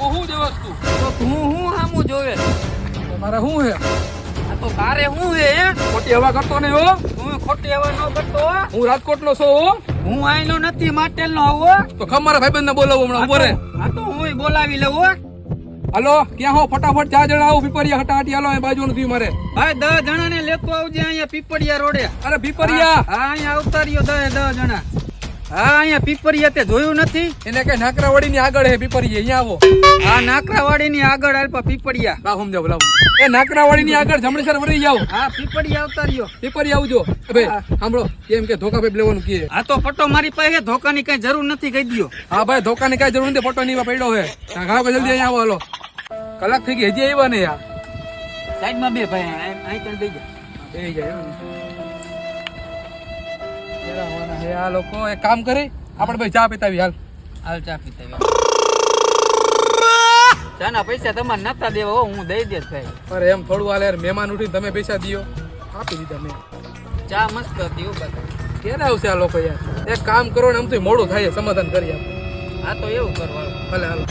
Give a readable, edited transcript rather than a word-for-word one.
હું દેવસ તું તો હું હામું જોવે મારે શું હે આ તો તારે હું હે ખોટી હવા કરતો નહીં હો હું ખોટી હવા ન કરતો હું રાજકોટ નો છું હો હું આઈનો નથી માટેલ નો આવો તો ખમ મારા ભાઈબંધ ને બોલાવો હમણાં ઉભો રે આ તો હું બોલાવી લઉં હાલો ક્યાં હો ફટાફટ 4 જણા આવો પીપરિયા હટાહટી હાલો અહીં બાજુ નથી મારે ભાઈ 10 જણા ને લેતો આવજે અહીંયા પીપળિયા રોડે અરે પીપરિયા હા અહીંયા આવતા રહ્યો 10 જણા હા અહીંયા પીપળિયા તે જોયું નથી એને કઈ નાકરાવાડી ની આગળ હે પીપરિયા અહીંયા આવો આ નાકરાવાડી ની આગળ આલ્પા પીપળિયા બા સમજાવ બોલાવો એ નાકરાવાડી ની આગળ જમણેસર વળી જાવ હા પીપળિયા આવતા રહ્યો પીપરિયા આવજો ભાઈ સાંભળો કેમ કે ધોકા ભાઈ લેવાનું કે આ તો પટ્ટો મારી પાસે ધોકાની કઈ જરૂર નથી કહી દયો હા ભાઈ ધોકાની કઈ જરૂર નથી ફોટો ની પડ્યો હે ઘાવ કે જલ્દી અહીંયા આવો હાલો કલાક થઈ ગઈ હજી આવ્યા ને યાર સાઈડમાં બે ભાઈ અહીં કઈ બેસી જા એ જાય હે આ લોકો એક કામ કરી આપણે ભાઈ ચા પીતાવી હાલ હાલ ચા પીતા ચાના પૈસા તમારે નતા દેવા હો હું દઈ દેત ભાઈ અરે એમ થોડું હાલ યાર મહેમાન ઉઠીને તમે પૈસા દિયો આપી દીધા મેં ચા મસ્ત હતી હો બધા ક્યારે આવશે આ લોકો યાર એક કામ કરો ને આમ તો મોડું થાય સમાધાન કરી આપણે આ તો એવું કરવાનું ભલે હાલો